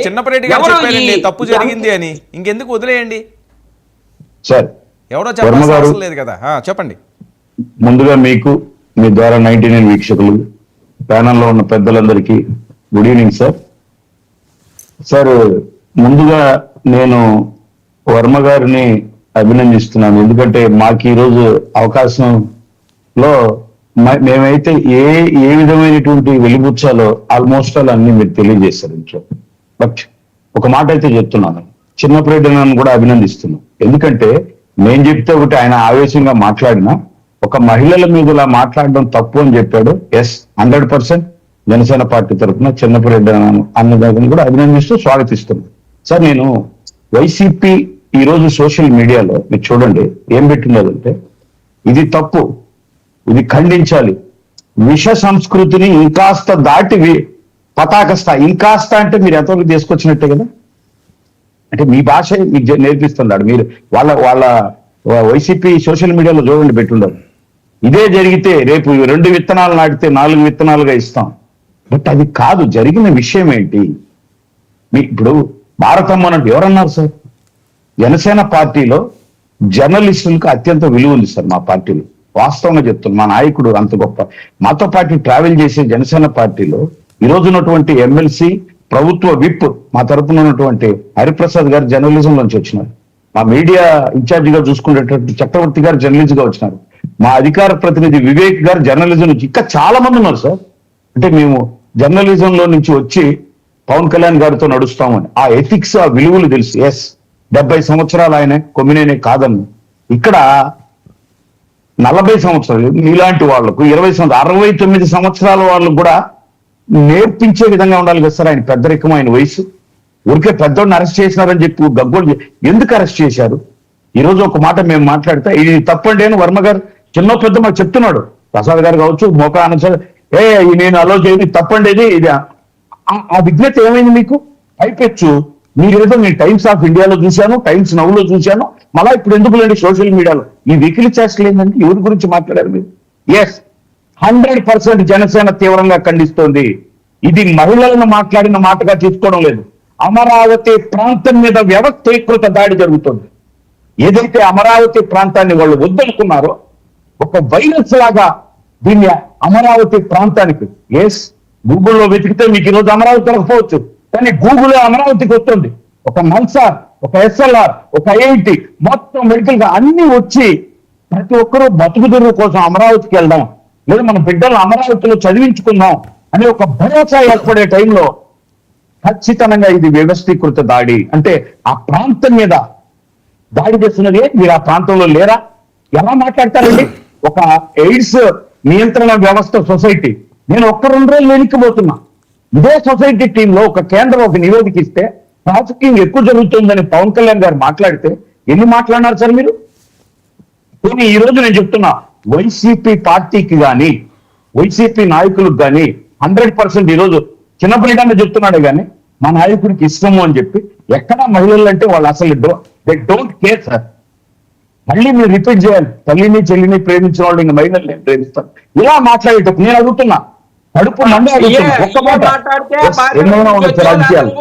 చిన్నపరెడ్డి గారు చెప్పారండి తప్పు జరిగింది అని, ఇంకెందుకు వదిలేయండి సార్. ఎవరో చెప్పాల్సిన అవసరం లేదు కదా. చెప్పండి. ముందుగా మీకు మీ ద్వారా 99 వీక్షకులు ప్యానల్లో ఉన్న పెద్దలందరికీ గుడ్ ఈవినింగ్ సార్. సార్, ముందుగా నేను వర్మ గారిని అభినందిస్తున్నాను. ఎందుకంటే మాకు ఈరోజు అవకాశంలో మేమైతే ఏ విధమైనటువంటి వెలిబుచ్చాలో ఆల్మోస్ట్ అన్ని మీరు తెలియజేశారు ఇంట్లో. బట్ ఒక మాట అయితే చెప్తున్నాను, చిన్నపరెడ్డి నన్ను కూడా అభినందిస్తున్నాను. ఎందుకంటే నేను చెప్తే ఒకటి, ఆయన ఆవేశంగా మాట్లాడినా ఒక మహిళల మీద ఇలా మాట్లాడడం తప్పు అని చెప్పాడు. ఎస్, 100% జనసేన పార్టీ తరఫున చిన్నపరెడ్డి అన్నదాన్ని కూడా అభినందిస్తూ స్వాగతిస్తున్నాను. సార్, నేను వైసీపీ ఈరోజు సోషల్ మీడియాలో మీరు చూడండి ఏం పెట్టినదంటే, ఇది తప్పు, ఇది ఖండించాలి, విష సంస్కృతిని ఇంకాస్త దాటి పతాక స్థాయి, ఇంకాస్త అంటే మీరు ఎంతవరకు తీసుకొచ్చినట్టే కదా. అంటే మీ భాష మీకు నేర్పిస్తున్నాడు. మీరు వాళ్ళ వైసీపీ సోషల్ మీడియాలో చూడండి పెట్టుండరు. ఇదే జరిగితే రేపు 2 విత్తనాలు నాటితే 4 విత్తనాలుగా ఇస్తాం. బట్ అది కాదు జరిగిన విషయం ఏంటి. ఇప్పుడు భారతమ్మ అన్నట్టు ఎవరన్నారు సార్? జనసేన పార్టీలో జర్నలిస్టులకు అత్యంత విలువ ఉంది సార్ మా పార్టీలో. వాస్తవంగా చెప్తున్నాను, మా నాయకుడు అంత గొప్ప. మాతో పాటు ట్రావెల్ చేసే జనసేన పార్టీలో ఈ రోజు ఉన్నటువంటి ఎమ్మెల్సీ, ప్రభుత్వ విప్ మా తరపున ఉన్నటువంటి హరిప్రసాద్ గారు జర్నలిజం నుంచి వచ్చినారు. మా మీడియా ఇన్ఛార్జ్ గా చూసుకునేటువంటి చక్రవర్తి గారు జర్నలిస్ట్ గా వచ్చినారు. మా అధికార ప్రతినిధి వివేక్ గారు జర్నలిజం నుంచి, ఇంకా చాలా మంది ఉన్నారు సార్. అంటే మేము జర్నలిజంలో నుంచి వచ్చి పవన్ కళ్యాణ్ గారితో నడుస్తామని ఆ ఎథిక్స్, ఆ విలువలు తెలుసు. ఎస్, 70 సంవత్సరాలు ఆయన కొమ్మినేనే కాదని. ఇక్కడ 40 సంవత్సరాలు మీలాంటి వాళ్లకు 69 సంవత్సరాల వాళ్ళకు కూడా నేర్పించే విధంగా ఉండాలి కదా సార్. ఆయన పెద్దరికం, ఆయన వయసు. ఊరికే పెద్దోడిని అరెస్ట్ చేసినారని చెప్పి గగ్గోలు ఎందుకు అరెస్ట్ చేశారు? ఈ రోజు ఒక మాట మేము మాట్లాడితే ఇది తప్పండి అని వర్మ గారు చిన్న పెద్ద మాకు చెప్తున్నాడు. ప్రసాద్ గారు కావచ్చు, మోకా ఆనంద్, నేను అలో చేయదు తప్పండి ఇది. ఆ విజ్ఞత ఏమైంది మీకు? అయిపోవచ్చు మీరేదో నేను టైమ్స్ ఆఫ్ ఇండియాలో చూశాను, టైమ్స్ నవ్లో చూశాను, మళ్ళా ఇప్పుడు ఎందుకు లేండి సోషల్ మీడియాలో ఈ వెకిలి చేస్తలేదండి. ఎవరి గురించి మాట్లాడారు మీరు? ఎస్, 100% జనసేన తీవ్రంగా ఖండిస్తోంది. ఇది మహిళలను మాట్లాడిన మాటగా తీసుకోవడం లేదు. అమరావతి ప్రాంతం మీద వ్యవస్థీకృత దాడి జరుగుతుంది. ఏదైతే అమరావతి ప్రాంతాన్ని వాళ్ళు వద్దనుకున్నారో ఒక వైరస్ లాగా దీన్ని అమరావతి ప్రాంతానికి, ఎస్ గూగుల్లో వెతికితే మీకు ఈరోజు అమరావతి దొరకపోవచ్చు, కానీ గూగుల్ అమరావతికి వస్తుంది. ఒక నల్సార్, ఒక ఎస్ఎల్ఆర్, ఒక ఐఐటి, మొత్తం మెడికల్ గా అన్ని వచ్చి ప్రతి ఒక్కరూ బతుకు తెరువు కోసం అమరావతికి వెళ్దాం, లేదా మన బిడ్డలు అమరావతిలో చదివించుకుందాం అనే ఒక భరోసా ఏర్పడే టైంలో ఖచ్చితంగా ఇది వ్యవస్థీకృత దాడి. అంటే ఆ ప్రాంతం మీద దాడి చేస్తున్నది. మీరు ఆ ప్రాంతంలో లేరా? ఎలా మాట్లాడతారండి? ఒక ఎయిడ్స్ నియంత్రణ వ్యవస్థ సొసైటీ, నేను 1-2 రోజులు వెనక్కిపోతున్నా. ఇదే సొసైటీ టీంలో ఒక కేంద్రం ఒక నివేదిక ఇస్తే ట్రాఫికింగ్ ఎక్కువ జరుగుతుందని పవన్ కళ్యాణ్ గారు మాట్లాడితే ఎన్ని మాట్లాడినారు సార్ మీరు? కానీ ఈ రోజు నేను చెప్తున్నా, వైసీపీ పార్టీకి కానీ వైసీపీ నాయకులకు కానీ 100% ఈరోజు చిన్నపిల్లగానే చెప్తున్నాడు కానీ మా నాయకుడికి ఇష్టము అని చెప్పి ఎక్కడ మహిళలు అంటే వాళ్ళు అసలు దే డోంట్ కేర్ సార్. మళ్ళీ మీరు రిపీట్ చేయాలి, తల్లిని చెల్లిని ప్రేమించిన వాళ్ళు ఇంకా మహిళల్ని ప్రేమిస్తారు. ఇలా మాట్లాడేటప్పుడు నేను అడుగుతున్నా, కడుపు మండే అడుగుతున్నా, ఒక్క మాట ఎన్నో ఉండొచ్చు రాజకీయాలు.